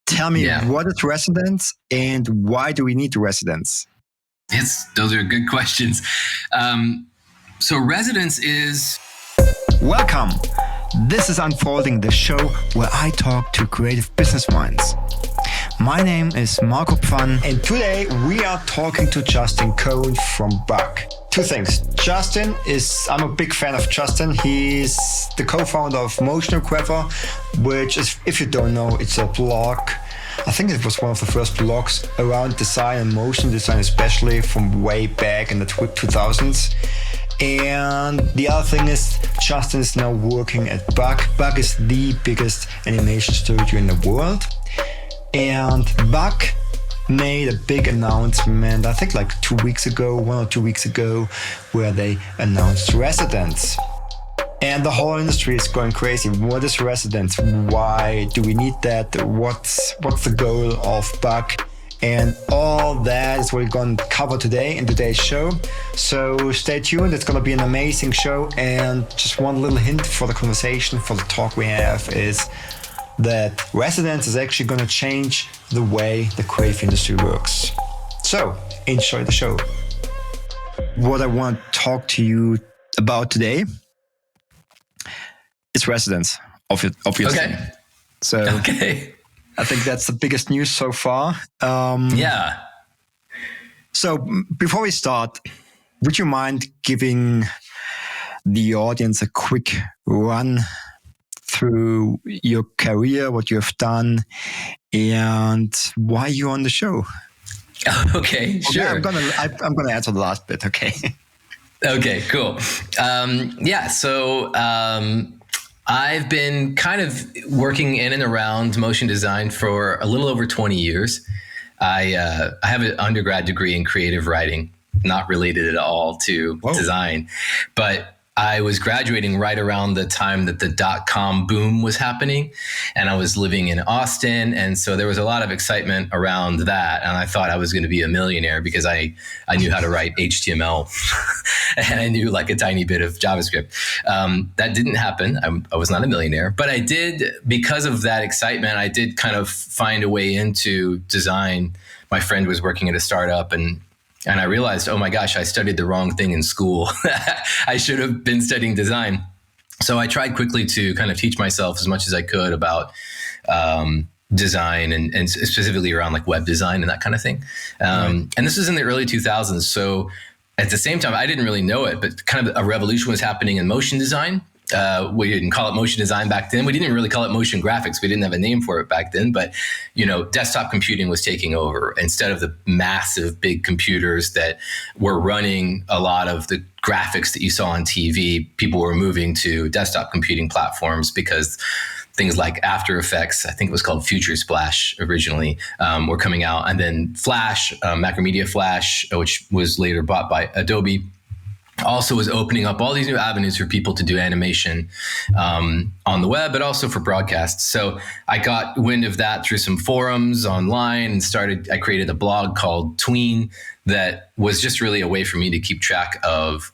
Tell me, what is residence and why do we need residence? Those are good questions. So residence is... Welcome. This is Unfolding, the show where I talk to creative business minds. My name is Marco Pfann, and today we are talking to Justin Cohen from Bug. Two things. I'm a big fan of Justin. He's the co-founder of Motion Grapher, which is, if you don't know, it's a blog. I think it was one of the first blogs around design and motion design, especially from way back in the 2000s. And the other thing is, Justin is now working at Bug. Bug is the biggest animation studio in the world. And Bug made a big announcement, I think like 1 or 2 weeks ago, where they announced residence. And the whole industry is going crazy. What is residence? Why do we need that? What's the goal of Bug? And all that is what we're going to cover today in today's show. So stay tuned. It's going to be an amazing show. And just one little hint for the conversation, for the talk we have, is that residence is actually going to change the way the creative industry works. So enjoy the show. What I want to talk to you about today is residence, obviously. Okay. Okay. I think that's the biggest news so far. Yeah. So before we start, would you mind giving the audience a quick run through your career, what you have done, and why you're on the show? Okay, sure. I'm gonna answer the last bit. Okay. Okay, cool. So I've been kind of working in and around motion design for a little over 20 years. I have an undergrad degree in creative writing, not related at all to design, but I was graduating right around the time that the .com boom was happening, and I was living in Austin. And so there was a lot of excitement around that. And I thought I was going to be a millionaire because I knew how to write HTML and I knew like a tiny bit of JavaScript. That didn't happen. I was not a millionaire, but I did, because of that excitement, I did kind of find a way into design. My friend was working at a startup, and I realized, oh my gosh, I studied the wrong thing in school. I should have been studying design. So I tried quickly to kind of teach myself as much as I could about design and specifically around like web design and that kind of thing. And this was in the early 2000s. So at the same time, I didn't really know it, but kind of a revolution was happening in motion design. We didn't call it motion design back then. We didn't really call it motion graphics. We didn't have a name for it back then, but desktop computing was taking over. Instead of the massive big computers that were running a lot of the graphics that you saw on TV, people were moving to desktop computing platforms because things like After Effects, I think it was called Future Splash originally, were coming out. And then Flash, Macromedia Flash, which was later bought by Adobe, also was opening up all these new avenues for people to do animation on the web, but also for broadcasts. So I got wind of that through some forums online and I created a blog called Tween that was just really a way for me to keep track of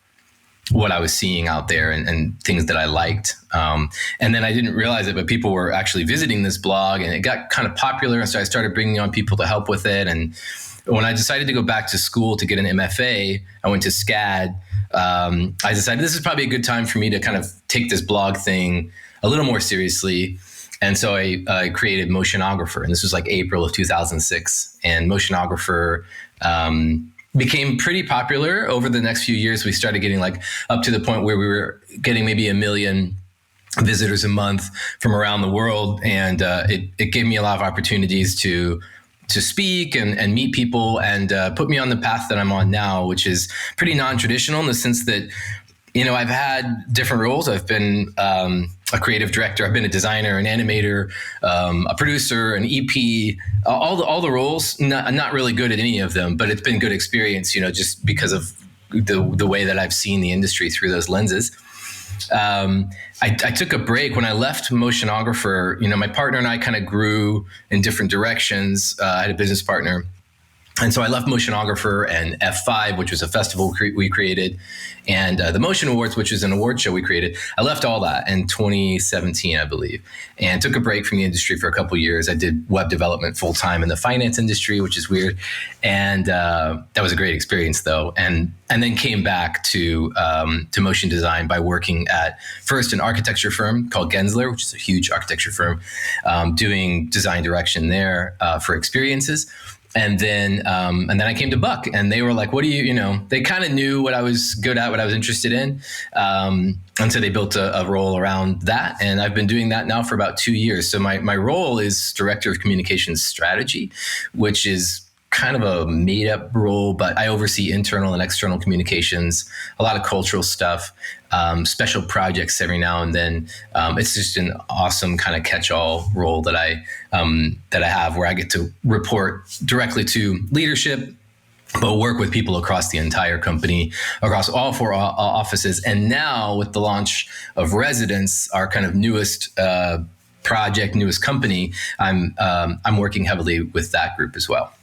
what I was seeing out there and things that I liked. And then I didn't realize it, but people were actually visiting this blog and it got kind of popular. And so I started bringing on people to help with it. And when I decided to go back to school to get an MFA, I went to SCAD. I decided this is probably a good time for me to kind of take this blog thing a little more seriously. And so I created Motionographer, and this was like April of 2006. And Motionographer became pretty popular over the next few years. We started getting like up to the point where we were getting maybe 1 million visitors a month from around the world. And it gave me a lot of opportunities to speak and meet people and put me on the path that I'm on now, which is pretty non-traditional in the sense that, I've had different roles. I've been a creative director. I've been a designer, an animator, a producer, an EP, all the roles. I'm not really good at any of them, but it's been good experience, just because of the way that I've seen the industry through those lenses. I took a break when I left Motionographer. My partner and I kind of grew in different directions. I had a business partner, And so I left Motionographer and F5, which was a festival we created, and the Motion Awards, which is an award show we created. I left all that in 2017, I believe, and took a break from the industry for a couple of years. I did web development full time in the finance industry, which is weird. And that was a great experience, though. And then came back to motion design by working at first an architecture firm called Gensler, which is a huge architecture firm, doing design direction there for experiences. And then I came to Buck, and they were like, what do you know, they kind of knew what I was good at, what I was interested in. And so they built a role around that. And I've been doing that now for about 2 years. So my role is Director of Communications Strategy, which is kind of a made up role, but I oversee internal and external communications, a lot of cultural stuff, special projects every now and then. It's just an awesome kind of catch-all role that I have, where I get to report directly to leadership, but work with people across the entire company, across all 4 offices. And now with the launch of Residence, our kind of newest project, newest company, I'm working heavily with that group as well.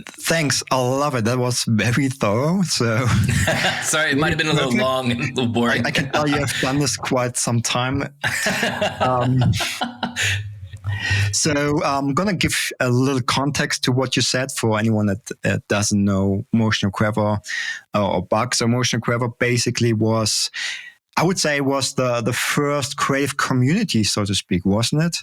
Thanks. I love it. That was very thorough. So sorry, it might have been a little long and a little boring. I can tell you have done this quite some time. So I'm going to give a little context to what you said for anyone that doesn't know Motionographer or Buck. So Motionographer basically was, I would say, was the first creative community, so to speak, wasn't it?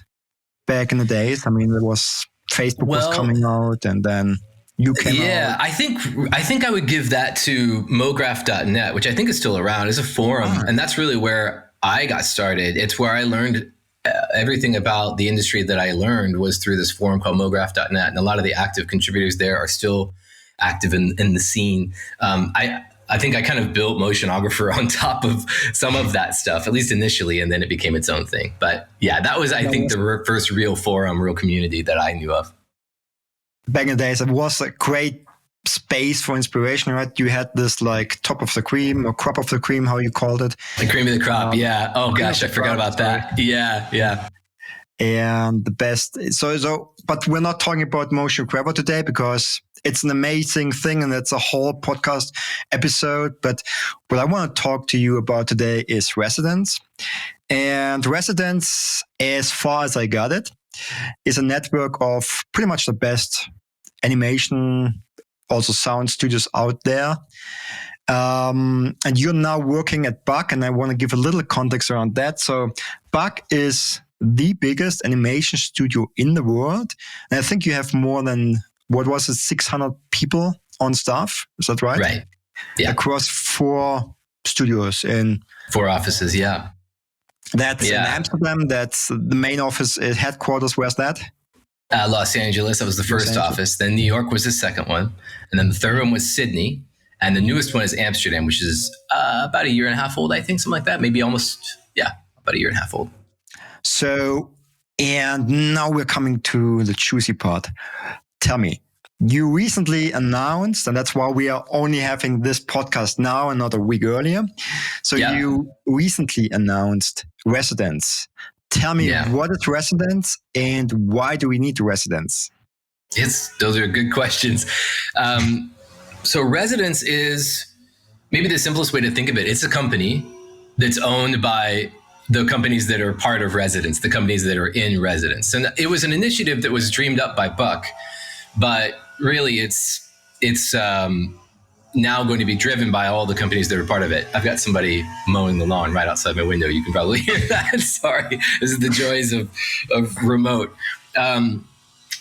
Back in the days. I mean, it was... Facebook was coming out, and then you came out. Yeah, I think I would give that to mograph.net, which I think is still around. It's a forum, and that's really where I got started. It's where I learned everything about the industry that I learned was through this forum called mograph.net, and a lot of the active contributors there are still active in the scene. I think I kind of built Motionographer on top of some of that stuff, at least initially, and then it became its own thing. But yeah, that was, I think, the first real forum, real community that I knew of. Back in the days, it was a great space for inspiration, right? You had this like top of the cream or crop of the cream, how you called it. The cream of the crop, yeah. Oh gosh, I forgot about that. Yeah. And the best. So, but we're not talking about Motionographer today because it's an amazing thing and it's a whole podcast episode. But what I want to talk to you about today is Residence. And Residence, as far as I got it, is a network of pretty much the best animation, also sound studios out there. And you're now working at Buck, and I want to give a little context around that. So Buck is the biggest animation studio in the world. And I think you have more than, 600 people on staff. Is that right? Right. Yeah. Across 4 studios in 4 offices. Yeah. That's in Amsterdam. That's the main office, headquarters. Where's that? Los Angeles. That was the first office. Then New York was the second one. And then the third one was Sydney. And the newest one is Amsterdam, which is about a year and a half old, I think, something like that. Maybe almost, about a year and a half old. So, and now we're coming to the juicy part. Tell me, you recently announced, and that's why we are only having this podcast now and not a week earlier. So you recently announced Residence. Tell me, what is Residence and why do we need Residence? Those are good questions. So Residence is maybe the simplest way to think of it. It's a company that's owned by the companies that are part of Residence, the companies that are in Residence. And it was an initiative that was dreamed up by Buck, but really it's now going to be driven by all the companies that are part of it. I've got somebody mowing the lawn right outside my window. You can probably hear that. Sorry. This is the joys of remote.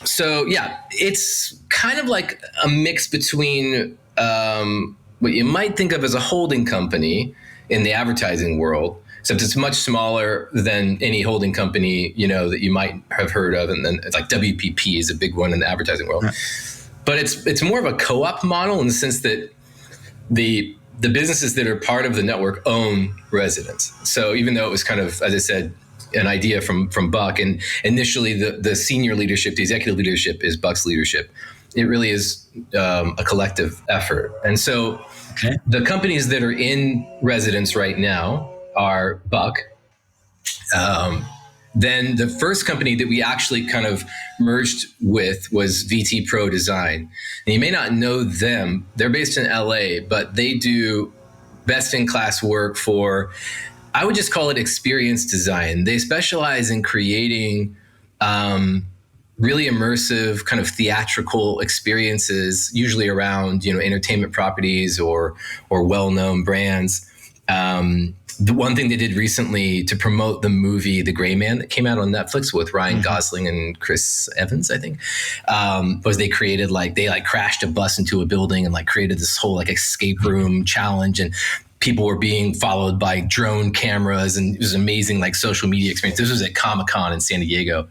So yeah, it's kind of like a mix between what you might think of as a holding company in the advertising world, except it's much smaller than any holding company, that you might have heard of. And then it's like WPP is a big one in the advertising world. Yeah. But it's more of a co-op model in the sense that the businesses that are part of the network own Residence. So even though it was kind of, as I said, an idea from Buck, and initially the senior leadership, the executive leadership is Buck's leadership, it really is a collective effort. And so the companies that are in Residence right now are Buck, Then the first company that we actually kind of merged with was VT Pro Design. And you may not know them. They're based in LA, but they do best in class work for, I would just call it experience design. They specialize in creating really immersive kind of theatrical experiences, usually around, entertainment properties or well-known brands. The one thing they did recently to promote the movie The Gray Man that came out on Netflix with Ryan Gosling and Chris Evans, I think, was they created they crashed a bus into a building and created this whole escape room challenge, and people were being followed by drone cameras, and it was amazing social media experience. This was at Comic-Con in San Diego.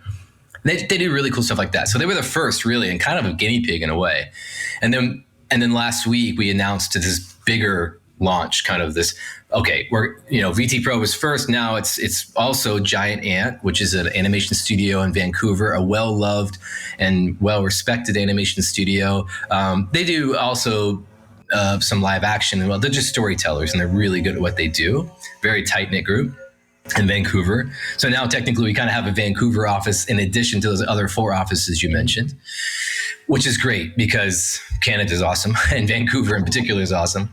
They do really cool stuff like that. So they were the first, really, and kind of a guinea pig in a way. And then last week we announced this bigger launch, kind of this. Okay, we're VT Pro was first. Now it's also Giant Ant, which is an animation studio in Vancouver, a well loved and well respected animation studio. They do also some live action. Well, they're just storytellers, and they're really good at what they do. Very tight knit group in Vancouver. So now technically we kind of have a Vancouver office in addition to those other 4 offices you mentioned, which is great because Canada is awesome and Vancouver in particular is awesome.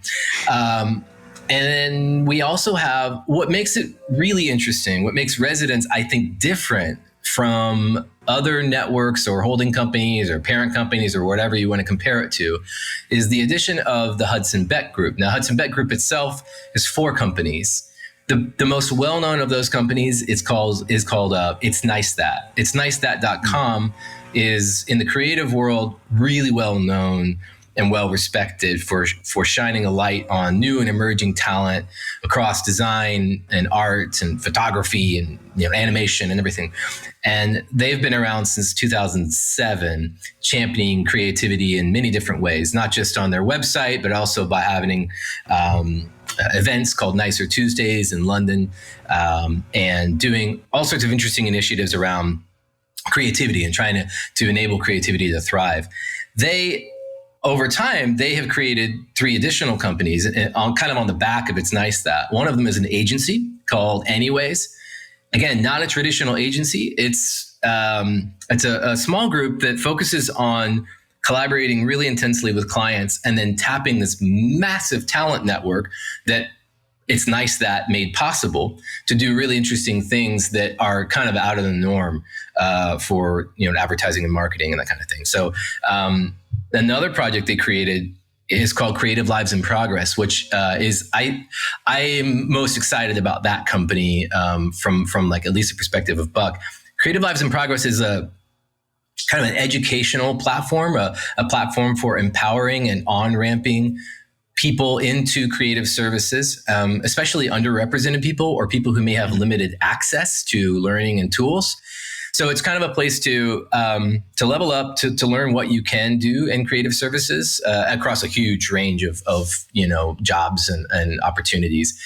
And then we also have what makes it really interesting, what makes Residence, I think, different from other networks or holding companies or parent companies or whatever you want to compare it to, is the addition of the Hudson Beck Group. Now, Hudson Beck Group itself is 4 companies. The most well-known of those companies is called It's Nice That. It's NiceThat.com is, in the creative world, really well known and well respected for shining a light on new and emerging talent across design and art and photography and animation and everything. And they've been around since 2007, championing creativity in many different ways, not just on their website, but also by having events called Nicer Tuesdays in London, and doing all sorts of interesting initiatives around creativity and trying to enable creativity to thrive. Over time, they have created 3 additional companies kind of on the back of It's Nice That. One of them is an agency called Anyways. Again, not a traditional agency. It's a small group that focuses on collaborating really intensely with clients and then tapping this massive talent network that It's Nice That made possible to do really interesting things that are kind of out of the norm for advertising and marketing and that kind of thing. So another project they created is called Creative Lives in Progress, which is I am most excited about that company from at least a perspective of Buck. Creative Lives in Progress is a kind of an educational platform, a platform for empowering and on-ramping people into creative services, especially underrepresented people or people who may have limited access to learning and tools. So it's kind of a place to level up, to learn what you can do in creative services across a huge range of jobs and opportunities.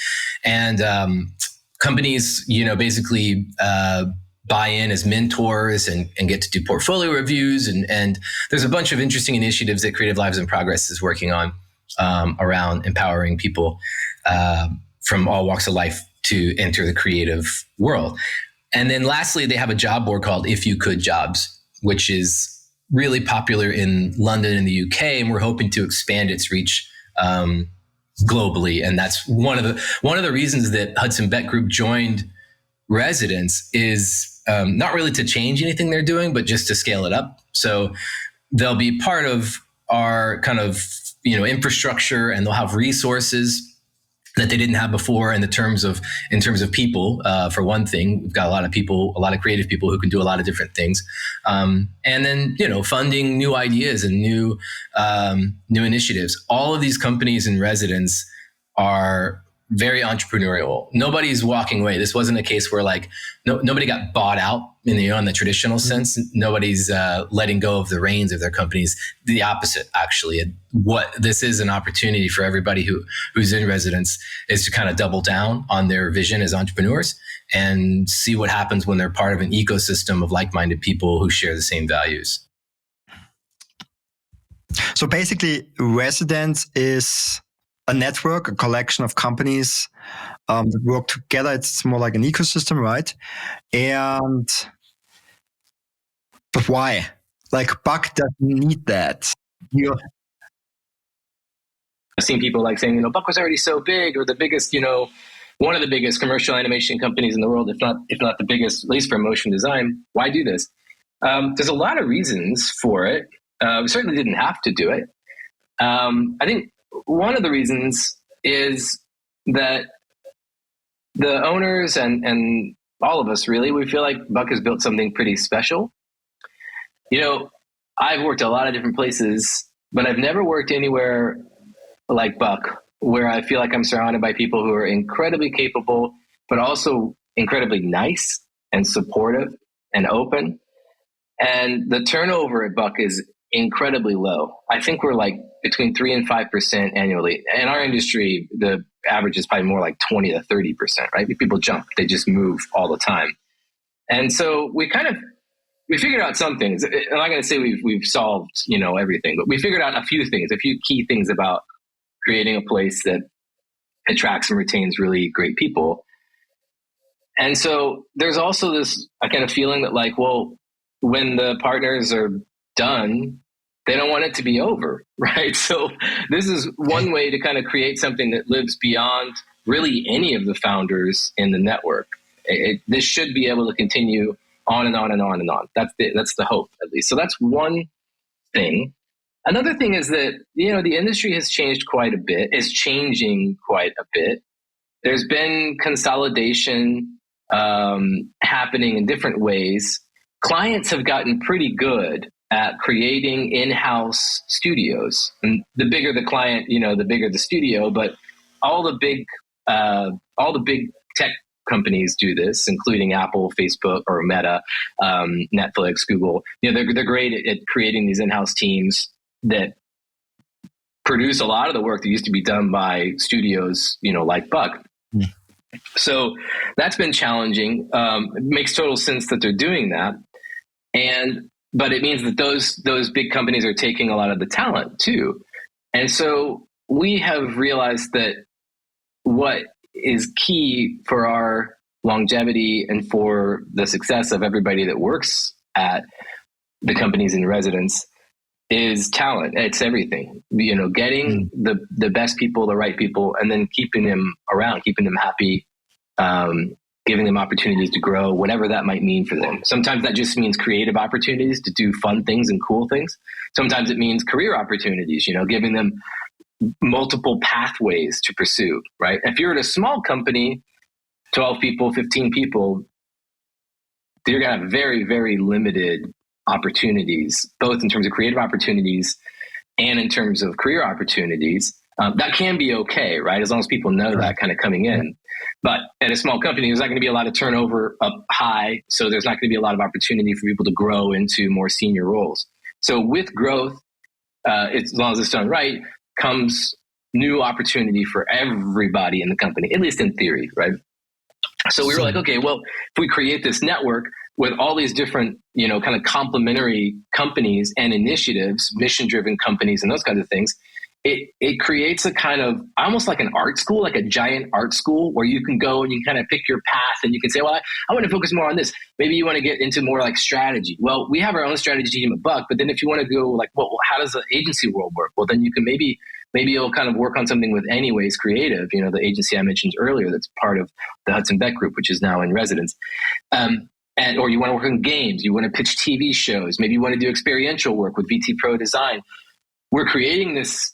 And companies, basically buy in as mentors and get to do portfolio reviews. And there's a bunch of interesting initiatives that Creative Lives in Progress is working on around empowering people from all walks of life to enter the creative world. And then lastly, they have a job board called If You Could Jobs, which is really popular in London and the UK. And we're hoping to expand its reach globally. And that's one of the reasons that Hudson Beck Group joined Residence is not really to change anything they're doing, but just to scale it up. So they'll be part of our kind of infrastructure, and they'll have resources that they didn't have before in terms of people. For one thing, we've got a lot of creative people who can do a lot of different things, and then funding new ideas and new initiatives. All of these companies in Residence are very entrepreneurial. Nobody's walking away. This wasn't a case where nobody got bought out in the traditional sense. Nobody's letting go of the reins of their companies. The opposite, actually. What this is an opportunity for everybody who's in Residence is to kind of double down on their vision as entrepreneurs and see what happens when they're part of an ecosystem of like-minded people who share the same values. So basically, Residence is a network, a collection of companies that work together. It's more like an ecosystem, right? But why? Like Buck doesn't need that. You I've seen people like saying, Buck was already so big, or the biggest, one of the biggest commercial animation companies in the world, if not the biggest, at least for motion design. Why do this? There's a lot of reasons for it. We certainly didn't have to do it. I think one of the reasons is that the owners and all of us, really, we feel like Buck has built something pretty special. I've worked a lot of different places, but I've never worked anywhere like Buck, where I feel like I'm surrounded by people who are incredibly capable, but also incredibly nice and supportive and open. And the turnover at Buck is incredibly low. I think we're like between 3 and 5% annually. In our industry, the average is probably more like 20 to 30%, right? People jump, they just move all the time. And so we figured out some things. I'm not going to say we've solved, everything, but we figured out a few key things about creating a place that attracts and retains really great people. And so there's also this kind of feeling that like, well, when the partners are done, they don't want it to be over, right? So this is one way to kind of create something that lives beyond really any of the founders in the network. This should be able to continue on and on and on and on. That's the hope, at least. So that's one thing. Another thing is that, the industry has changed quite a bit, is changing quite a bit. There's been consolidation happening in different ways. Clients have gotten pretty good at creating in-house studios. And the bigger the client, the bigger the studio, but all the big tech companies do this, including Apple, Facebook, or Meta, Netflix, Google. They're great at creating these in-house teams that produce a lot of the work that used to be done by studios, like Buck. Mm. So that's been challenging. It makes total sense that they're doing that. But it means that those big companies are taking a lot of the talent too. And so we have realized that what is key for our longevity and for the success of everybody that works at the companies in residence is talent. It's everything, getting the best people, the right people, and then keeping them around, keeping them happy, giving them opportunities to grow, whatever that might mean for them. Sometimes that just means creative opportunities to do fun things and cool things. Sometimes it means career opportunities, giving them multiple pathways to pursue, right? If you're at a small company, 12 people, 15 people, you're going to have very, very limited opportunities, both in terms of creative opportunities and in terms of career opportunities. That can be okay, right? As long as people know that kind of coming in. But at a small company, there's not going to be a lot of turnover up high. So there's not going to be a lot of opportunity for people to grow into more senior roles. So with growth, as long as it's done right, comes new opportunity for everybody in the company, at least in theory, right? So we were like, okay, well, if we create this network with all these different, kind of complementary companies and initiatives, mission-driven companies and those kinds of things, it creates a kind of almost like an art school, like a giant art school where you can go and you kind of pick your path and you can say, well, I want to focus more on this. Maybe you want to get into more like strategy. Well, we have our own strategy team at Buck, but then if you want to go like, well, how does the agency world work? Well, then you can maybe you'll kind of work on something with Anyways Creative, the agency I mentioned earlier that's part of the Hudson Beck Group, which is now in residence. Or you want to work on games, you want to pitch TV shows, maybe you want to do experiential work with VT Pro Design. We're creating this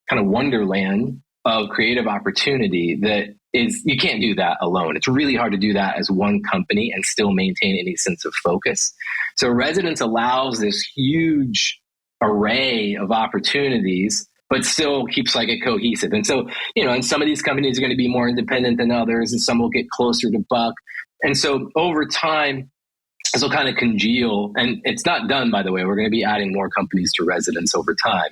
kind of wonderland of creative opportunity that is, you can't do that alone. It's really hard to do that as one company and still maintain any sense of focus. So Residence allows this huge array of opportunities, but still keeps like it cohesive. And so, and some of these companies are going to be more independent than others, and some will get closer to Buck. And so over time, this will kind of congeal, and it's not done, by the way. We're going to be adding more companies to Residence over time.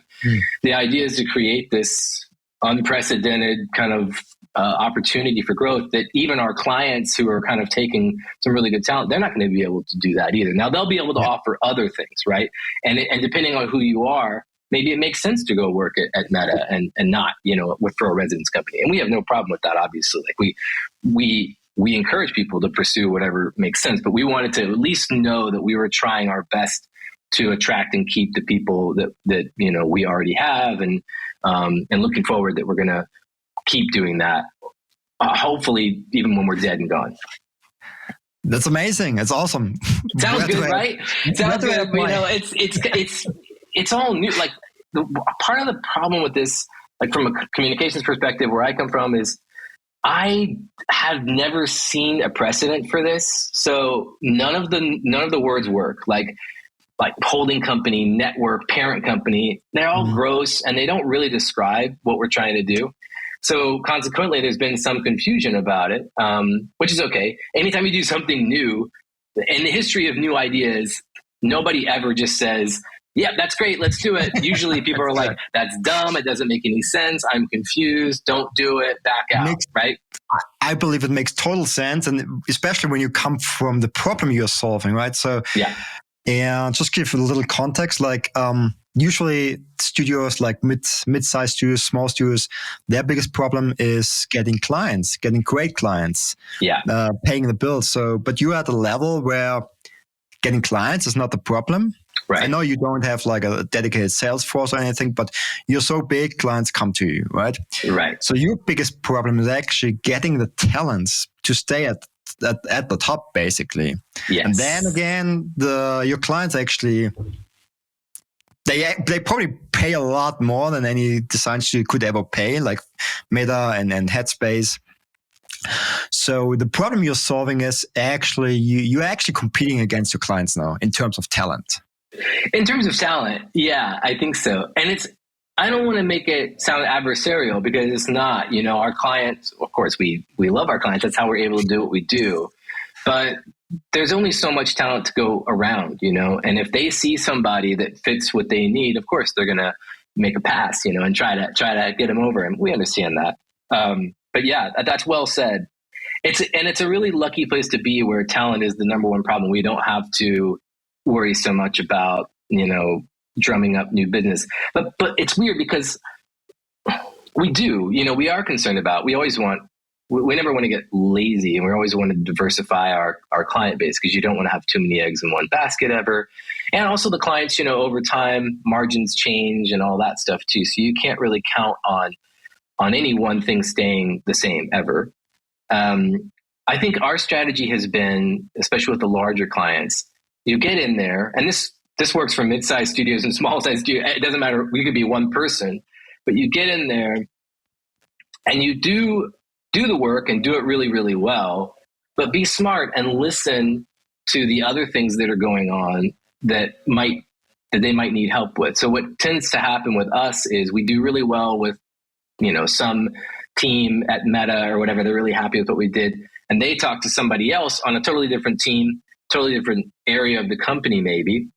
The idea is to create this unprecedented kind of opportunity for growth that even our clients who are kind of taking some really good talent, they're not going to be able to do that either. Now they'll be able to offer other things, right? And depending on who you are, maybe it makes sense to go work at Meta and not, for a residence company. And we have no problem with that, obviously. Like we encourage people to pursue whatever makes sense, but we wanted to at least know that we were trying our best to attract and keep the people that we already have, and looking forward that we're going to keep doing that. Hopefully, even when we're dead and gone. That's amazing. It's awesome. Sounds good, right? Sounds good. It's all new. Like part of the problem with this, like from a communications perspective, where I come from, is I have never seen a precedent for this. So none of the words work. Like holding company, network, parent company, they're all gross and they don't really describe what we're trying to do. So consequently, there's been some confusion about it, which is okay. Anytime you do something new, in the history of new ideas, nobody ever just says, yeah, that's great, let's do it. Usually people are like, that's dumb, it doesn't make any sense, I'm confused, don't do it, back out, right? I believe it makes total sense, and especially when you come from the problem you're solving, right? So yeah. And just give a little context, like usually studios, like mid-sized studios, small studios, their biggest problem is getting clients, getting great clients, paying the bills. So, but you're at a level where getting clients is not the problem. Right. I know you don't have like a dedicated sales force or anything, but you're so big, clients come to you, right? Right. So your biggest problem is actually getting the talents to stay at the top, basically. Yes. And then again, your clients actually, they probably pay a lot more than any design studio could ever pay, like Meta and Headspace. So the problem you're solving is actually you're actually competing against your clients now in terms of talent. In terms of talent, yeah, I think so. And I don't want to make it sound adversarial, because it's not. Our clients, of course, we love our clients. That's how we're able to do what we do. But there's only so much talent to go around, and if they see somebody that fits what they need, of course, they're going to make a pass, and try to get them over. And we understand that. But yeah, that's well said. It's a really lucky place to be, where talent is the number one problem. We don't have to worry so much about, drumming up new business. But it's weird, because we do, we are concerned about, we never want to get lazy, and we always want to diversify our client base, because you don't want to have too many eggs in one basket ever. And also the clients, over time, margins change and all that stuff too. So you can't really count on any one thing staying the same ever. I think our strategy has been, especially with the larger clients, you get in there, and this works for mid-sized studios and small-sized studios. It doesn't matter. We could be one person, but you get in there and you do the work and do it really, really well, but be smart and listen to the other things that are going on that they might need help with. So what tends to happen with us is we do really well with, some team at Meta or whatever. They're really happy with what we did, and they talk to somebody else on a totally different team, totally different area of the company maybe.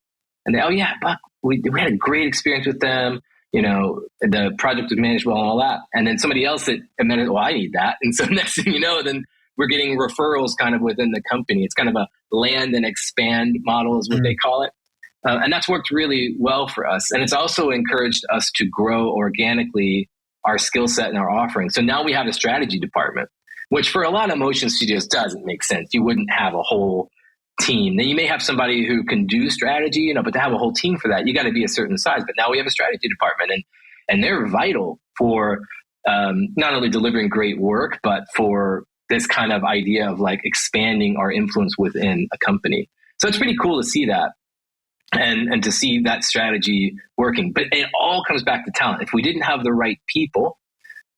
And they, oh yeah, Buck, we had a great experience with them. The project was managed well and all that. And then somebody else at Meta, well, I need that. And so next thing you know, then we're getting referrals kind of within the company. It's kind of a land and expand model is what they call it. And that's worked really well for us. And it's also encouraged us to grow organically our skill set and our offering. So now we have a strategy department, which for a lot of motion studios doesn't make sense. You wouldn't have a whole team. Then you may have somebody who can do strategy, but to have a whole team for that, you got to be a certain size. But now we have a strategy department, and they're vital for not only delivering great work, but for this kind of idea of like expanding our influence within a company. So it's pretty cool to see that and to see that strategy working. But it all comes back to talent. If we didn't have the right people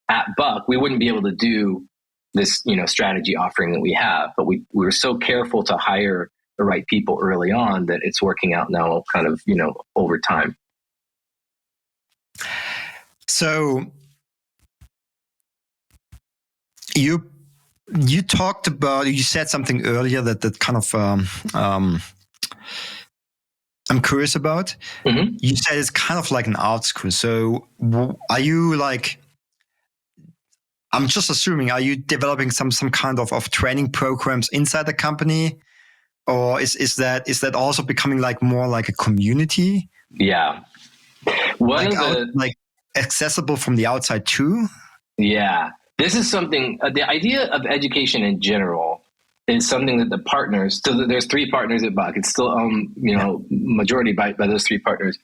at Buck, we wouldn't be able to do this, strategy offering that we have. But we were so careful to hire the right people early on that it's working out now kind of, over time. So you talked about, you said something earlier that kind of I'm curious about. Mm-hmm. You said it's kind of like an art school. So are you like, I'm just assuming, are you developing some kind of training programs inside the company? Or is that also becoming like more like a community? Yeah. One of the like accessible from the outside too. Yeah, this is something. The idea of education in general is something that the partners. So there's three partners at Buck. It's still majority by those three partners.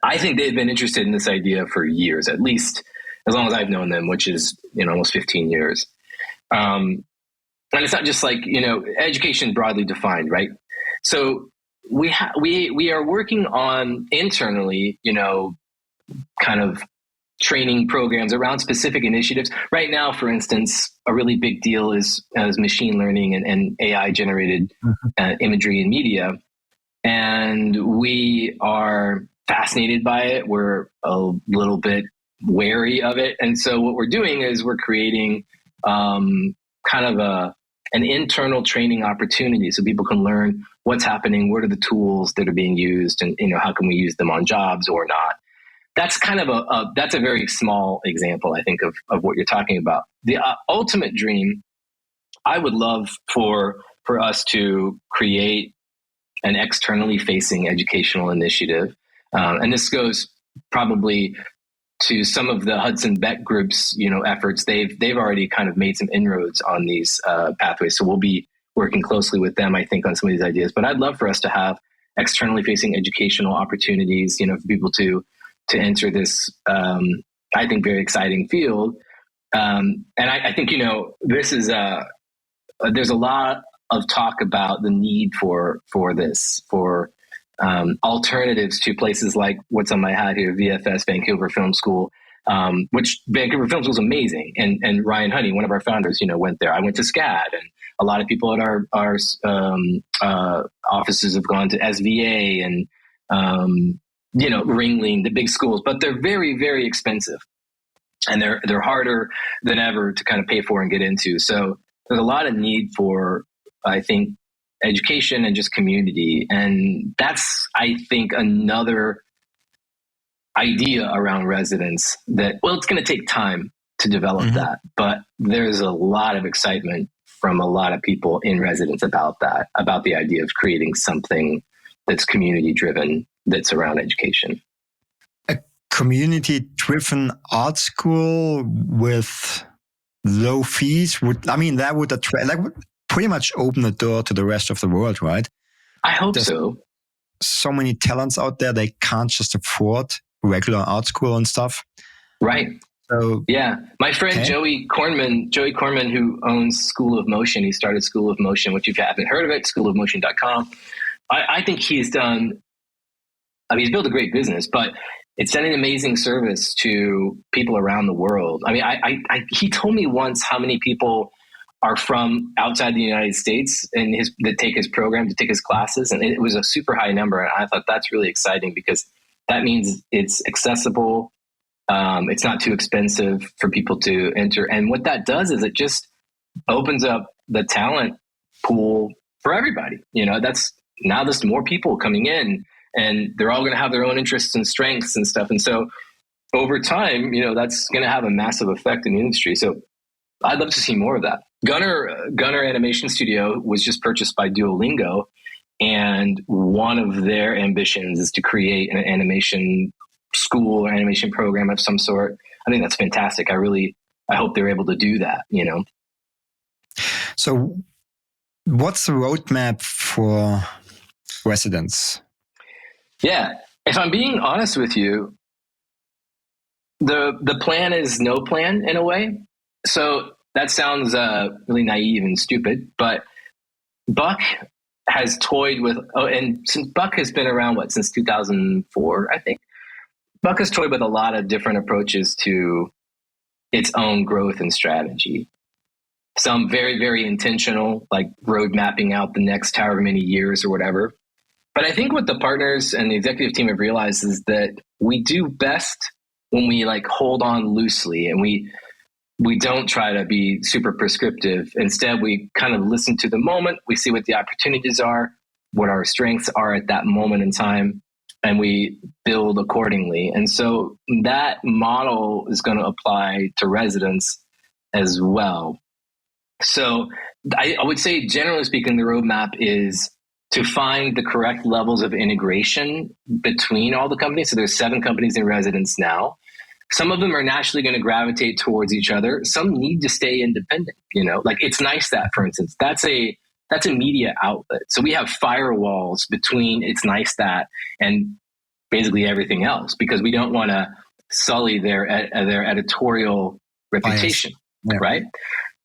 I think they've been interested in this idea for years, at least as long as I've known them, which is almost 15 years. And it's not just like education broadly defined, right? So we are working on internally, kind of training programs around specific initiatives. Right now, for instance, a really big deal is machine learning and AI generated imagery and media. And we are fascinated by it. We're a little bit wary of it. And so what we're doing is we're creating kind of an internal training opportunity so people can learn what's happening, what are the tools that are being used, and how can we use them on jobs or not. That's kind of that's a very small example, I think, of what you're talking about. The ultimate dream, I would love for us to create an externally facing educational initiative. And this goes probably to some of the Hudson Beck Group's, efforts. They've already kind of made some inroads on these pathways. So we'll be working closely with them, I think, on some of these ideas. But I'd love for us to have externally facing educational opportunities, for people to enter this, I think, very exciting field. And I think, this is there's a lot of talk about the need for alternatives to places like what's on my hat here, VFS, Vancouver Film School, which Vancouver Film School is amazing. And Ryan Honey, one of our founders, went there. I went to SCAD, and a lot of people at our offices have gone to SVA and, Ringling, the big schools, but they're very, very expensive, and they're harder than ever to kind of pay for and get into. So there's a lot of need for, I think, education and just community. And that's, I think, another idea around residence that, well, it's going to take time to develop that, but there's a lot of excitement from a lot of people in residence about that, about the idea of creating something that's community driven, that's around education. A community driven art school with low fees that would attract, would pretty much open the door to the rest of the world, right? I hope There's so. So many talents out there, they can't just afford regular art school and stuff. Right. So yeah, my friend Joey Kornman, who owns School of Motion, he started School of Motion, which if you haven't heard of it, schoolofmotion.com. I think he's done, he's built a great business, but it's done an amazing service to people around the world. He told me once how many people are from outside the United States and that take his program, to take his classes. And it was a super high number. And I thought that's really exciting because that means it's accessible. It's not too expensive for people to enter. And what that does is it just opens up the talent pool for everybody. Now there's more people coming in, and they're all going to have their own interests and strengths and stuff. And so over time, that's going to have a massive effect in the industry. So I'd love to see more of that. Gunner Animation Studio was just purchased by Duolingo, and one of their ambitions is to create an animation school or animation program of some sort. I think that's fantastic. I hope they're able to do that, So what's the roadmap for residents? Yeah. If I'm being honest with you, the plan is no plan in a way. So that sounds really naive and stupid, but Buck has toyed with, and since Buck has been around, since 2004, I think, Buck has toyed with a lot of different approaches to its own growth and strategy. Some very, very intentional, like road mapping out the next however many years or whatever. But I think what the partners and the executive team have realized is that we do best when we hold on loosely, and we don't try to be super prescriptive. Instead, we kind of listen to the moment. We see what the opportunities are, what our strengths are at that moment in time, and we build accordingly. And so that model is going to apply to residents as well. So I would say, generally speaking, the roadmap is to find the correct levels of integration between all the companies. So there's 7 companies in residence now. Some of them are naturally going to gravitate towards each other. Some need to stay independent, like It's Nice That, for instance, that's a media outlet. So we have firewalls between It's Nice That and basically everything else, because we don't want to sully their editorial reputation, yeah. Right?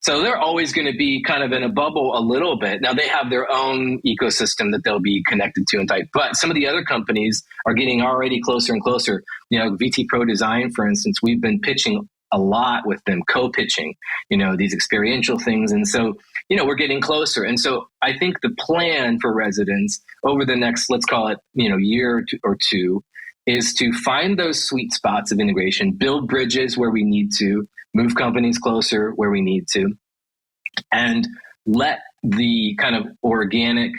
So they're always going to be kind of in a bubble a little bit. Now they have their own ecosystem that they'll be connected to and type, but some of the other companies are getting already closer and closer. VT Pro Design, for instance, we've been pitching a lot with them, co-pitching, these experiential things. And so, we're getting closer. And so I think the plan for residents over the next, let's call it, year or two, is to find those sweet spots of integration, build bridges where we need to, move companies closer where we need to, and let the kind of organic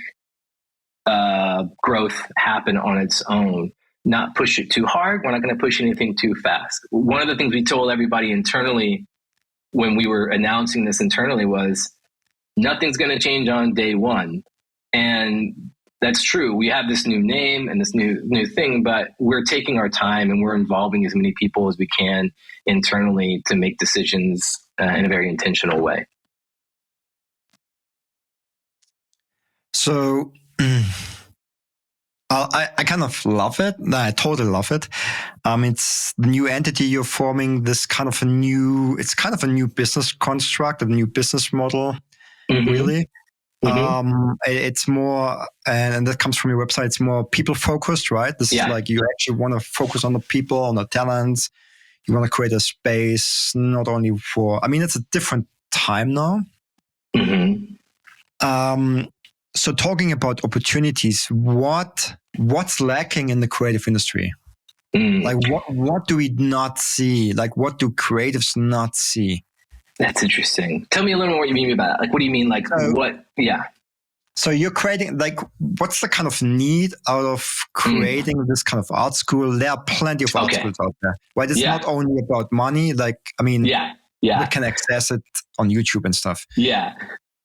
growth happen on its own. Not push it too hard. We're not going to push anything too fast. One of the things we told everybody internally when we were announcing this internally was nothing's going to change on day one. And that's true. We have this new name and this new thing, but we're taking our time and we're involving as many people as we can internally to make decisions in a very intentional way. So I kind of love it. I totally love it. It's the new entity you're forming. It's kind of a new business construct, a new business model, really. Mm-hmm. It's more, and that comes from your website, it's more people focused, right? This is like you actually want to focus on the people, on the talents. You want to create a space, not only for, it's a different time now. Mm-hmm. So talking about opportunities, what's lacking in the creative industry? Like what do we not see? Like what do creatives not see? That's interesting. Tell me a little more what you mean by that. Like, what do you mean? Like, what? Yeah. So you're creating, like, what's the kind of need out of creating this kind of art school? There are plenty of art schools out there. Right? It's not only about money. Like, we can access it on YouTube and stuff. Yeah.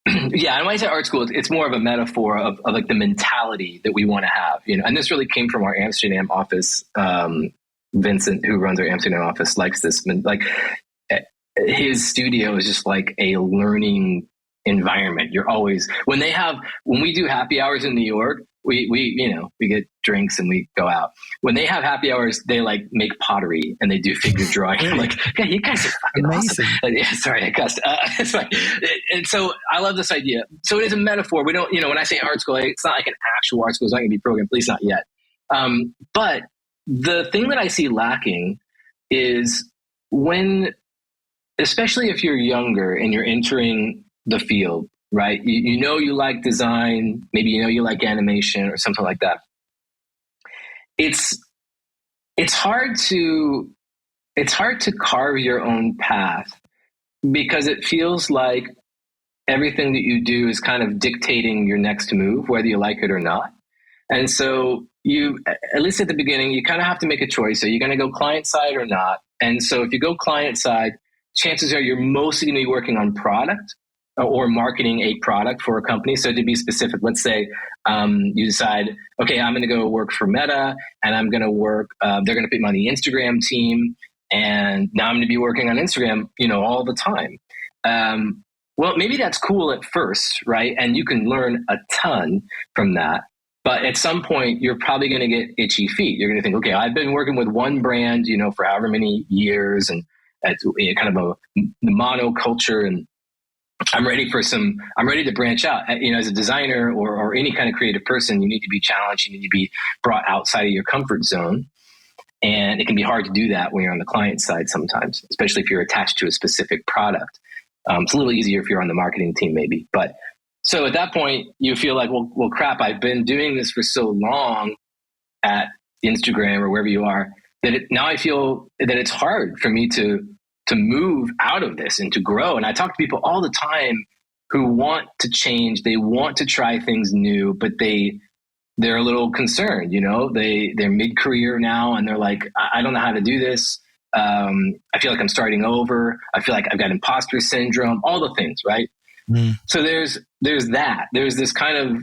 Yeah. And when I say art school, it's more of a metaphor of like the mentality that we want to have, and this really came from our Amsterdam office. Vincent, who runs our Amsterdam office, likes this, like, his studio is just like a learning environment. You're always, when we do happy hours in New York, we get drinks and we go out. When they have happy hours, they like make pottery and they do figure drawing. I'm like, yeah, you guys are fucking amazing. Awesome. Yeah, sorry, I cussed. That's fine. And so I love this idea. So it is a metaphor. We don't, when I say art school, it's not like an actual art school. It's not going to be programmed, at least not yet. But the thing that I see lacking is especially if you're younger and you're entering the field, right? You like design, maybe you like animation or something like that. It's hard to carve your own path because it feels like everything that you do is kind of dictating your next move, whether you like it or not. And so you, at least at the beginning, you kind of have to make a choice. Are you going to go client side or not? And so if you go client side, chances are you're mostly going to be working on product or marketing a product for a company. So to be specific, let's say you decide, okay, I'm going to go work for Meta and I'm going to work, they're going to put me on the Instagram team. And now I'm going to be working on Instagram, all the time. Well, maybe that's cool at first, right? And you can learn a ton from that. But at some point, you're probably going to get itchy feet. You're going to think, okay, I've been working with one brand, for however many years, and it's kind of a monoculture, and I'm ready to branch out. As a designer or any kind of creative person, you need to be challenged. You need to be brought outside of your comfort zone. And it can be hard to do that when you're on the client side sometimes, especially if you're attached to a specific product. It's a little easier if you're on the marketing team, maybe. But so at that point, you feel like, well, crap, I've been doing this for so long at Instagram or wherever you are, that now I feel that it's hard for me to move out of this and to grow. And I talk to people all the time who want to change. They want to try things new, but they're a little concerned, they're mid-career now and they're like, I don't know how to do this. I feel like I'm starting over. I feel like I've got imposter syndrome, all the things, right? So there's there's this kind of,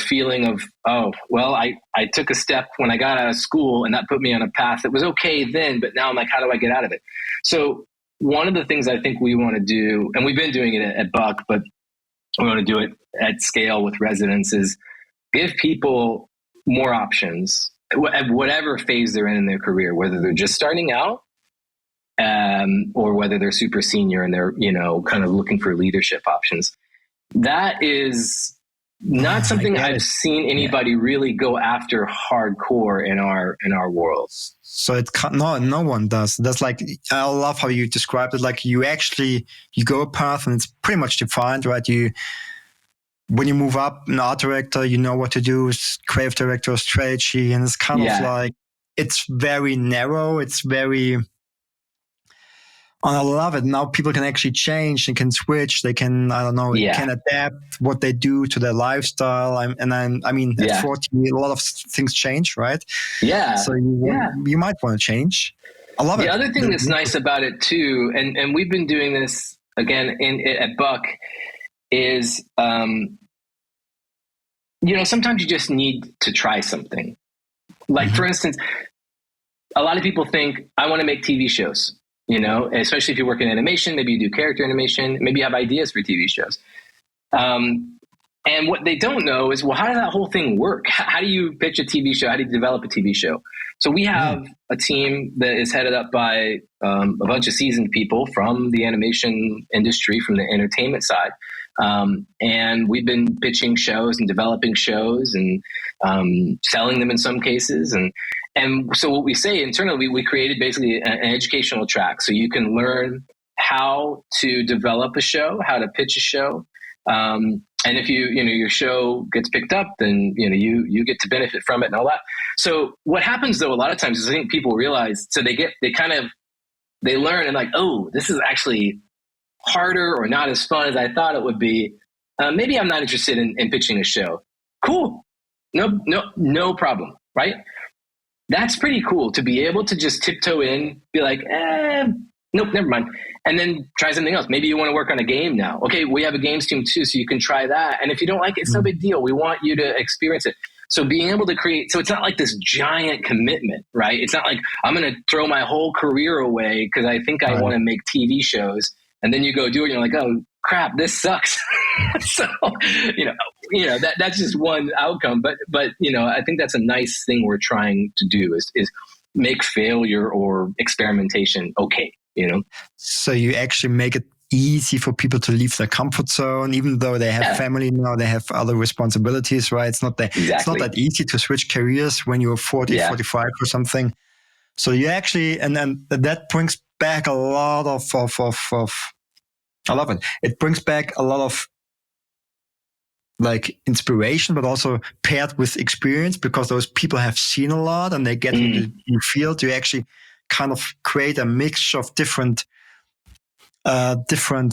feeling of, oh, well, I took a step when I got out of school and that put me on a path that was okay then, but now I'm like, how do I get out of it? So one of the things I think we want to do, and we've been doing it at Buck, but we want to do it at scale with residents, is give people more options at whatever phase they're in their career, whether they're just starting out, or whether they're super senior and they're, kind of looking for leadership options. That is not something I've seen anybody really go after hardcore in our world. So no one does. That's like, I love how you described it. Like you go a path and it's pretty much defined, right? When you move up an art director, you know what to do, creative director, strategy, and it's kind of like, it's very narrow. It's very, and I love it. Now people can actually change. They can switch. They can, I don't know, can adapt what they do to their lifestyle. At 40, a lot of things change, right? Yeah. So you might want to change. I love it. The other thing that's nice about it too, and we've been doing this again at Buck, is, sometimes you just need to try something. Like, for instance, a lot of people think, I want to make TV shows. Especially if you work in animation, maybe you do character animation, maybe you have ideas for TV shows. And what they don't know is, well, how does that whole thing work? How do you pitch a TV show? How do you develop a TV show? So we have a team that is headed up by a bunch of seasoned people from the animation industry, from the entertainment side. And we've been pitching shows and developing shows and selling them in some cases. And so what we say internally, we created basically an educational track. So you can learn how to develop a show, how to pitch a show. And if your show gets picked up, then, you get to benefit from it and all that. So what happens though, a lot of times is I think people realize, so they learn and like, oh, this is actually harder or not as fun as I thought it would be. Maybe I'm not interested in pitching a show. Cool. No problem. Right. That's pretty cool to be able to just tiptoe in, be like, nope, never mind. And then try something else. Maybe you want to work on a game now. Okay, we have a games team too, so you can try that. And if you don't like it, it's no big deal. We want you to experience it. So being able to create, so it's not like this giant commitment, right? It's not like I'm going to throw my whole career away because I think I want to make TV shows. And then you go do it and you're like, oh crap, this sucks. So, that's just one outcome. But I think that's a nice thing we're trying to do is make failure or experimentation okay, So you actually make it easy for people to leave their comfort zone, even though they have family now, they have other responsibilities, right? It's not that easy to switch careers when you're 40, 45 or something. So you actually, and then that brings back a lot of I love it. It brings back a lot of like inspiration, but also paired with experience, because those people have seen a lot and they get into the field. You actually kind of create a mixture of different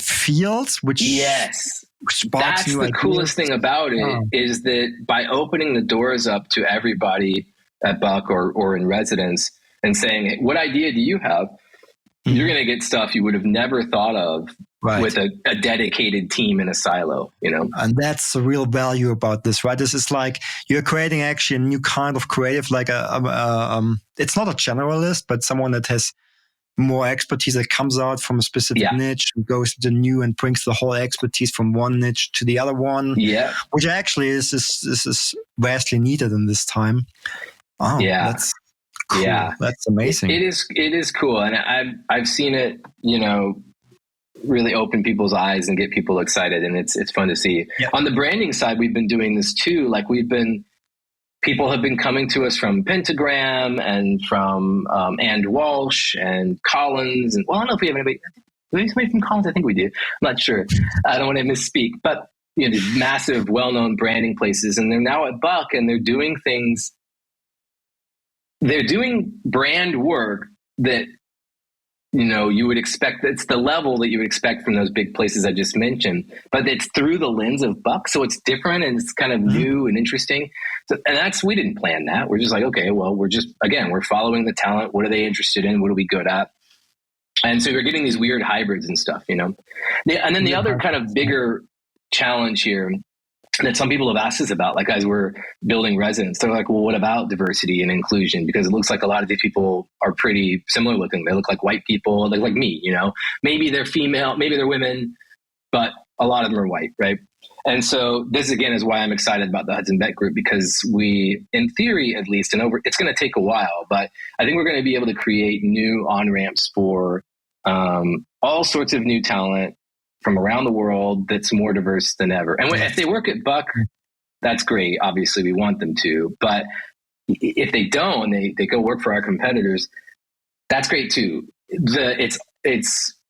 fields, which sparks that's new the ideas. Coolest thing about it is that by opening the doors up to everybody at Buck or in residence and saying, hey, what idea do you have? You're going to get stuff you would have never thought of with a dedicated team in a silo, And that's the real value about this, right? This is like you're creating actually a new kind of creative, like it's not a generalist, but someone that has more expertise that comes out from a specific niche and goes to the new and brings the whole expertise from one niche to the other one. Yeah, which actually is vastly needed in this time. Oh, that's cool. Yeah, that's amazing. It is cool, and I've seen it, really open people's eyes and get people excited, and it's fun to see. Yeah. On the branding side, we've been doing this too. Like people have been coming to us from Pentagram and from And Walsh and Collins, and I don't know if we have anybody. Do we have somebody from Collins? I think we do. I'm not sure. I don't want to misspeak, but these massive, well-known branding places, and they're now at Buck, and they're doing things. They're doing brand work that, you would expect. It's the level that you would expect from those big places I just mentioned, but it's through the lens of Buck. So it's different and it's kind of new and interesting. So, and we didn't plan that. We're just like, okay, well, we're following the talent. What are they interested in? What are we good at? And so we're getting these weird hybrids and stuff, And then the other kind of bigger challenge here that some people have asked us about, like as we're building residence. They're like, well, what about diversity and inclusion? Because it looks like a lot of these people are pretty similar looking. They look like white people. They look like me, maybe they're female, maybe they're women, but a lot of them are white, right? And so this again is why I'm excited about the Hudson Beck Group, because we, in theory at least, it's going to take a while, but I think we're going to be able to create new on-ramps for all sorts of new talent from around the world that's more diverse than ever. And if they work at Buck, that's great. Obviously, we want them to. But if they don't, they go work for our competitors, that's great too.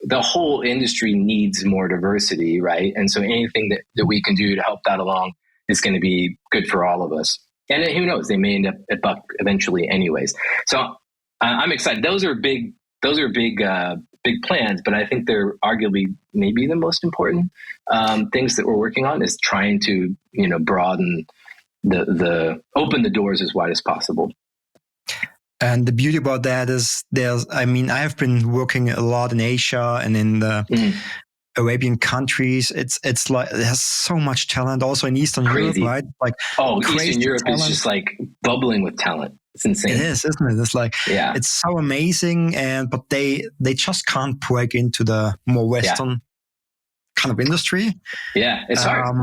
The whole industry needs more diversity, right? And so anything that we can do to help that along is going to be good for all of us. And who knows, they may end up at Buck eventually anyways. So I'm excited. Those are big plans, but I think they're arguably maybe the most important things that we're working on is trying to, broaden open the doors as wide as possible. And the beauty about that is I have been working a lot in Asia and in the Arabian countries. It's like, it has so much talent also in Eastern Europe, right? Like, Eastern Europe is just like bubbling with talent. It's insane. It is, isn't it? It's like, it's so amazing. But they just can't break into the more Western kind of industry. Yeah, it's hard.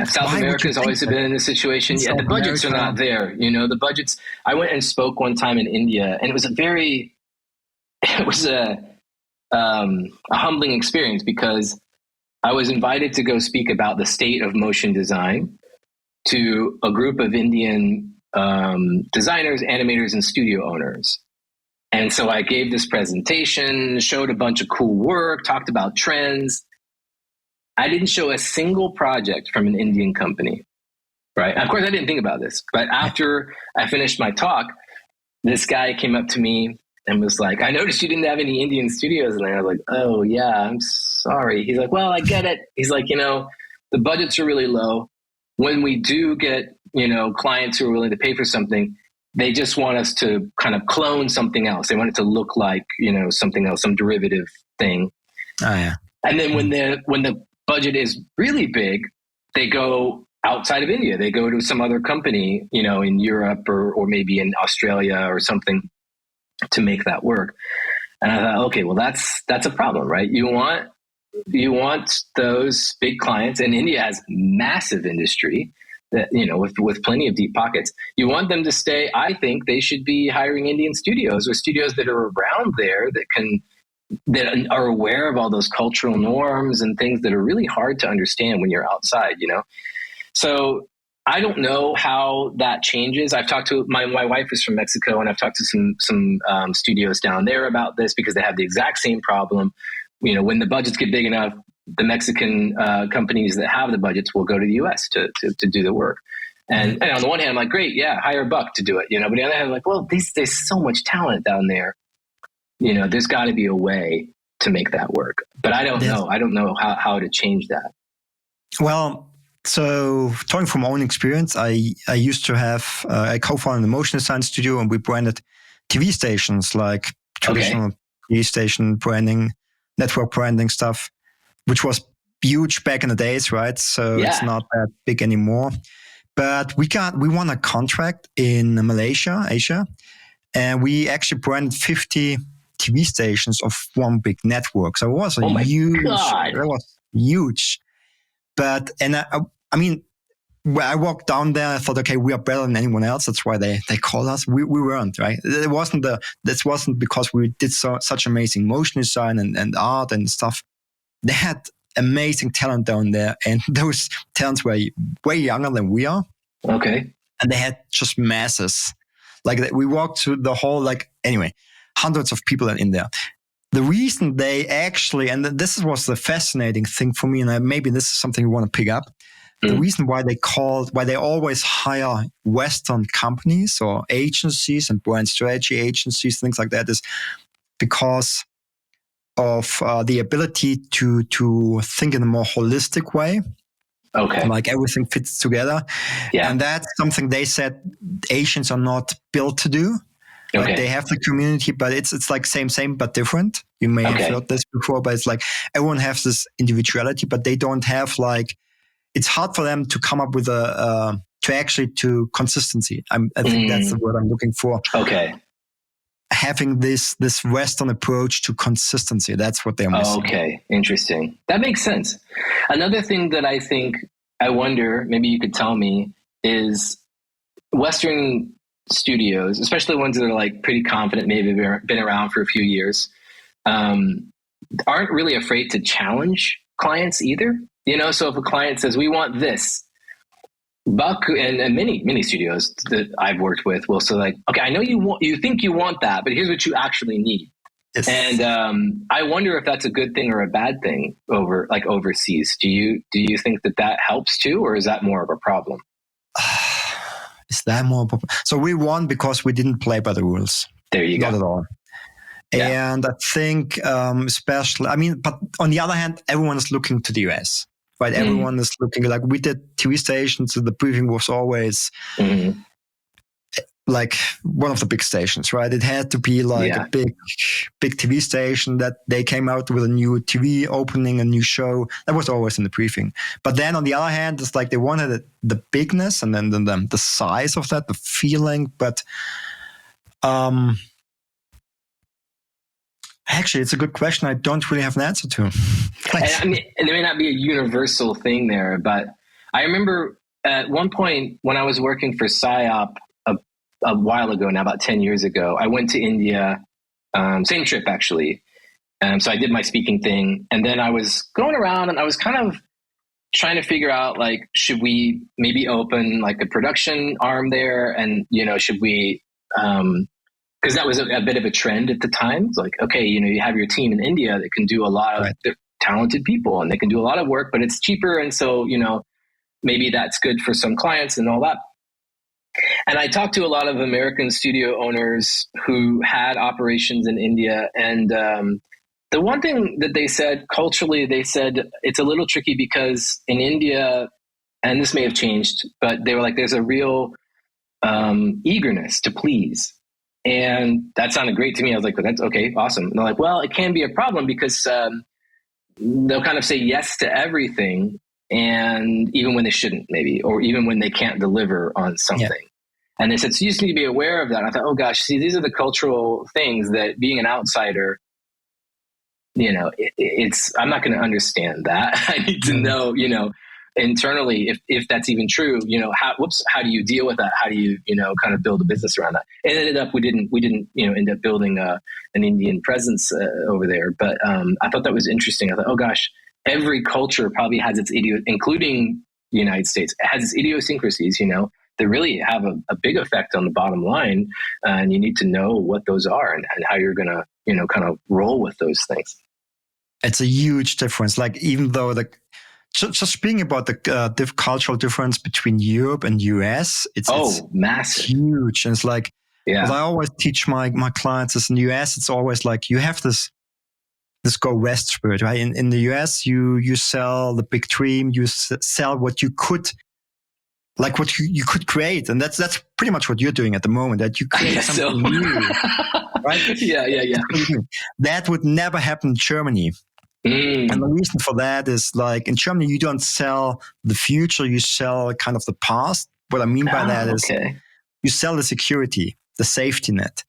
South America has always been in this situation. Yeah, the budgets are not there. The budgets. I went and spoke one time in India, and it was a humbling experience, because I was invited to go speak about the state of motion design to a group of Indian designers, animators, and studio owners. And so I gave this presentation, showed a bunch of cool work, talked about trends. I didn't show a single project from an Indian company, right? Of course, I didn't think about this, but after I finished my talk, this guy came up to me and was like, I noticed you didn't have any Indian studios. And I was like, oh yeah, I'm sorry. He's like, well, I get it. He's like, the budgets are really low. When we do get, clients who are willing to pay for something, they just want us to kind of clone something else. They want it to look like, something else, some derivative thing. Oh yeah. And then when the budget is really big, they go outside of India. They go to some other company, in Europe or maybe in Australia or something to make that work. And I thought, okay, well, that's a problem, right? You want those big clients, and India has massive industry that, with plenty of deep pockets. You want them to stay. I think they should be hiring Indian studios or studios that are around there that are aware of all those cultural norms and things that are really hard to understand when you're outside, So I don't know how that changes. I've talked to my wife is from Mexico, and I've talked to some studios down there about this, because they have the exact same problem. When the budgets get big enough, the Mexican companies that have the budgets will go to the US to do the work. And on the one hand, I'm like, great, yeah, hire Buck to do it. But on the other hand, I'm like, well, there's so much talent down there. There's got to be a way to make that work. But I don't know. I don't know how to change that. Well, so talking from my own experience, I used to have, I co-founded a motion design studio, and we branded TV stations, like traditional TV station branding, network branding stuff, which was huge back in the days, right? So it's not that big anymore. But we won a contract in Malaysia, Asia, and we actually branded 50 TV stations of one big network. So it was that was huge. But, when I walked down there, I thought, okay, we are better than anyone else. That's why they called us. We weren't, right? This wasn't because we did such amazing motion design and art and stuff. They had amazing talent down there, and those talents were way younger than we are. Okay. And they had just masses. Like, we walked through the whole, hundreds of people in there. The reason they actually, and this was the fascinating thing for me, and maybe this is something we want to pick up. The reason why they always hire Western companies or agencies and brand strategy agencies, things like that, is because of the ability to think in a more holistic way. Okay. Like everything fits together. Yeah. And that's something they said Asians are not built to do. Like, they have the community, but it's like same, but different. You may have heard this before, but it's like everyone has this individuality, but they don't have like it's hard for them to come up with to consistency. I think that's the word I'm looking for. Okay. Having this Western approach to consistency. That's what they're missing. Okay. Interesting. That makes sense. Another thing that I wonder, maybe you could tell me, is Western studios, especially ones that are like pretty confident, maybe been around for a few years, aren't really afraid to challenge clients either. So if a client says, we want this, Buck and many studios that I've worked with will say like, okay, I know you think you want that, but here's what you actually need. Yes. And I wonder if that's a good thing or a bad thing overseas. Do you think that helps too, or is that more of a problem? Is that more problem? So we won because we didn't play by the rules. There you go. Not at all. Yeah. And I think, especially, but on the other hand, everyone is looking to the US, right? Everyone is looking, like we did TV stations, so the briefing was always like one of the big stations, right? It had to be like a big TV station that they came out with a new TV opening, a new show. That was always in the briefing. But then on the other hand, it's like they wanted the bigness and then the size of that, the feeling. But actually, it's a good question. I don't really have an answer to. And it may not be a universal thing there, but I remember at one point when I was working for PsyOp a while ago now, about 10 years ago, I went to India, same trip actually. So I did my speaking thing, and then I was going around and I was kind of trying to figure out, like, should we maybe open like a production arm there? And, should we, because that was a bit of a trend at the time. It's like, okay, you have your team in India that can do a lot of talented people and they can do a lot of work, but it's cheaper. And so, maybe that's good for some clients and all that. And I talked to a lot of American studio owners who had operations in India. And the one thing that they said culturally, they said it's a little tricky because in India, and this may have changed, but they were like, there's a real eagerness to please. And that sounded great to me. I was like, well, that's okay, awesome. And they're like, well, it can be a problem because they'll kind of say yes to everything. And even when they shouldn't, maybe, or even when they can't deliver on something. Yeah. And they said, so you just need to be aware of that. And I thought, oh gosh, see, these are the cultural things that being an outsider, I'm not going to understand that. I need to know, internally, if that's even true, how do you deal with that? How do you, kind of build a business around that? It ended up, we didn't, end up building an Indian presence over there. But I thought that was interesting. I thought, oh gosh, every culture probably has its including the United States, it has its idiosyncrasies, that really have a big effect on the bottom line. And you need to know what those are and how you're going to, kind of roll with those things. It's a huge difference. Like, even though just speaking about the cultural difference between Europe and US, it's massive, huge. And it's like, as I always teach my clients, is in the US, it's always like you have this go west spirit, right? In the US, you sell the big dream, you sell what you could, like what you could create, and that's pretty much what you're doing at the moment. That you create something new, right? Yeah. That would never happen in Germany. And the reason for that is, like, in Germany, you don't sell the future, you sell kind of the past. What I mean by that is you sell the security, the safety net.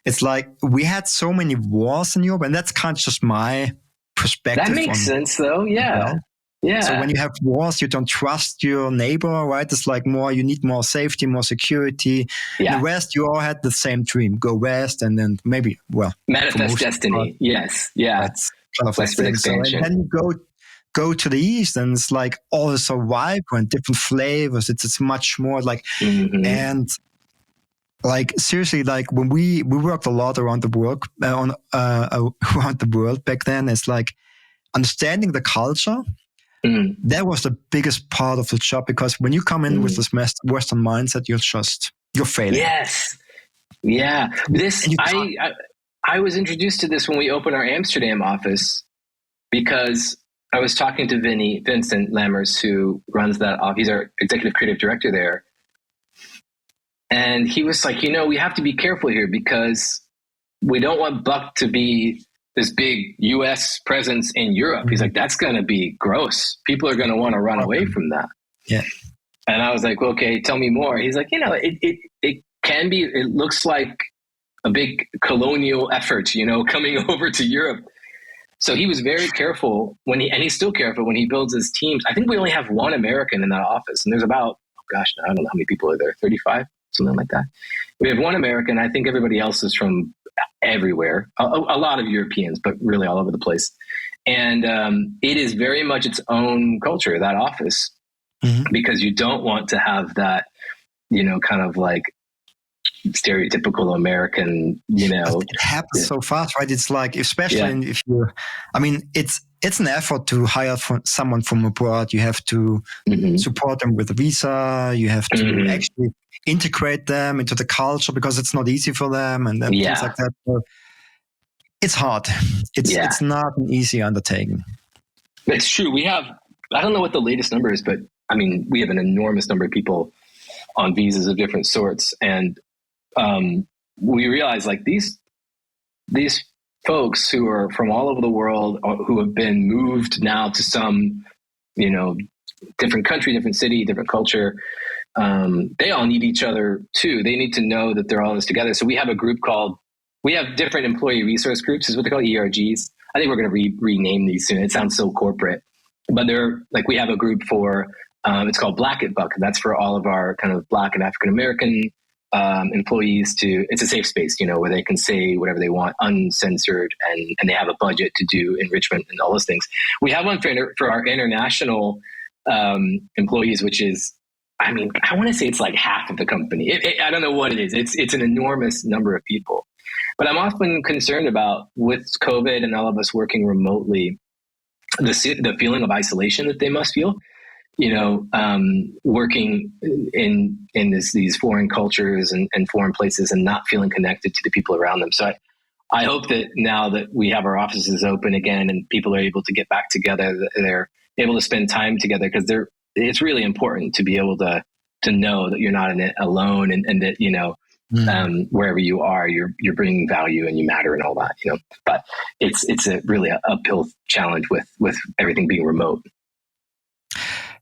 It's like we had so many wars in Europe, and that's kind of just my perspective. That makes sense, though. Yeah. Yeah. So when you have wars, you don't trust your neighbor, right? It's like you need more safety, more security. Yeah. In the West, you all had the same dream: go west, and then maybe, manifest destiny. Yes. Yeah. That's kind of the thing. So, and then you go to the East, and it's like all is so vibrant, different flavors. It's much more like, and like, seriously, like when we worked a lot around the world, around the world back then, it's like understanding the culture. That was the biggest part of the job, because when you come in with this Western mindset, you're failing. Yes. Yeah. I was introduced to this when we opened our Amsterdam office, because I was talking to Vincent Lammers, who runs that office. He's our executive creative director there. And he was like, we have to be careful here, because we don't want Buck to be this big US presence in Europe. He's like, that's going to be gross. People are going to want to run away from that. Yeah. And I was like, well, okay, tell me more. He's like, it can be, it looks like a big colonial effort, coming over to Europe. So he was very careful and he's still careful when he builds his teams. I think we only have one American in that office, and there's about, I don't know how many people are there, 35, something like that. We have one American. I think everybody else is from everywhere, a lot of Europeans, but really all over the place. And it is very much its own culture, that office, because you don't want to have that, kind of like stereotypical American, It happens so fast, right? It's like, especially if you, it's an effort to hire someone from abroad. You have to support them with a visa. You have to actually integrate them into the culture because it's not easy for them, and then things like that. So it's hard. It's not an easy undertaking. It's true. We have, I don't know what the latest number is, but we have an enormous number of people on visas of different sorts, and we realize like these folks who are from all over the world, who have been moved now to some, different country, different city, different culture, they all need each other too. They need to know that they're all in this together. So we have a group we have different employee resource groups, is what they call ERGs. I think we're going to rename these soon. It sounds so corporate, but they're like, we have a group for, it's called Black at Buck. That's for all of our kind of Black and African-American employees it's a safe space, where they can say whatever they want, uncensored, and they have a budget to do enrichment and all those things. We have one for our international employees, which is, I want to say it's like half of the company. I don't know what it is. It's an enormous number of people, but I'm often concerned about, with COVID and all of us working remotely, the feeling of isolation that they must feel. Working in these foreign cultures and foreign places and not feeling connected to the people around them. So I hope that now that we have our offices open again and people are able to get back together, they're able to spend time together, because it's really important to be able to know that you're not in it alone, and that, wherever you are, you're bringing value and you matter and all that, but it's a really uphill challenge with everything being remote.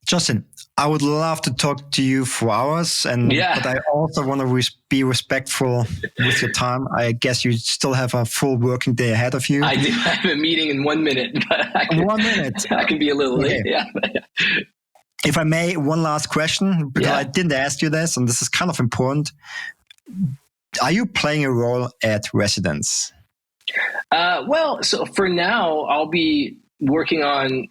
Justin, I would love to talk to you for hours, but I also want to be respectful with your time. I guess you still have a full working day ahead of you. I do. I have a meeting in 1 minute. But 1 minute. I can be a little late. Yeah. If I may, one last question, because I didn't ask you this, and this is kind of important. Are you playing a role at Residence? So for now, I'll be working on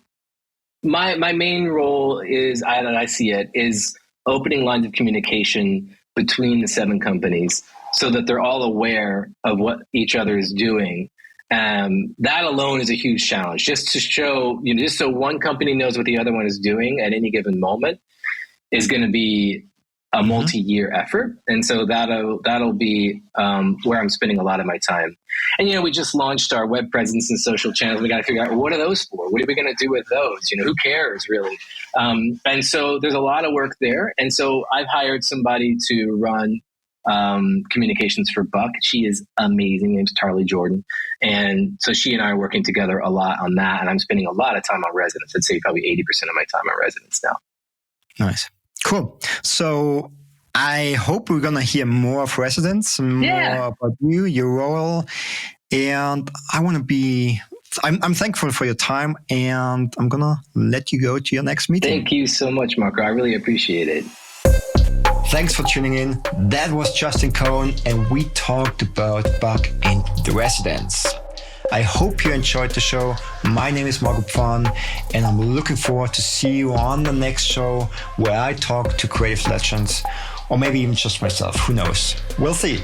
my main role is, that I see it, is opening lines of communication between the 7 companies so that they're all aware of what each other is doing. That alone is a huge challenge, just to show, just so one company knows what the other one is doing at any given moment is going to be a multi-year effort. And so that'll be where I'm spending a lot of my time. And, we just launched our web presence and social channels. We got to figure out, what are those for? What are we going to do with those? Who cares really? And so there's a lot of work there. And so I've hired somebody to run communications for Buck. She is amazing. Her name's Charlie Jordan. And so she and I are working together a lot on that. And I'm spending a lot of time on Residence. I'd say probably 80% of my time on Residence now. Nice. Cool. So I hope we're going to hear more of Residence, more about you, your role. And I'm thankful for your time, and I'm going to let you go to your next meeting. Thank you so much, Marco. I really appreciate it. Thanks for tuning in. That was Justin Cohen, and we talked about Buck and the Residence. I hope you enjoyed the show. My name is Marco Pfahn, and I'm looking forward to see you on the next show where I talk to creative legends, or maybe even just myself. Who knows? We'll see.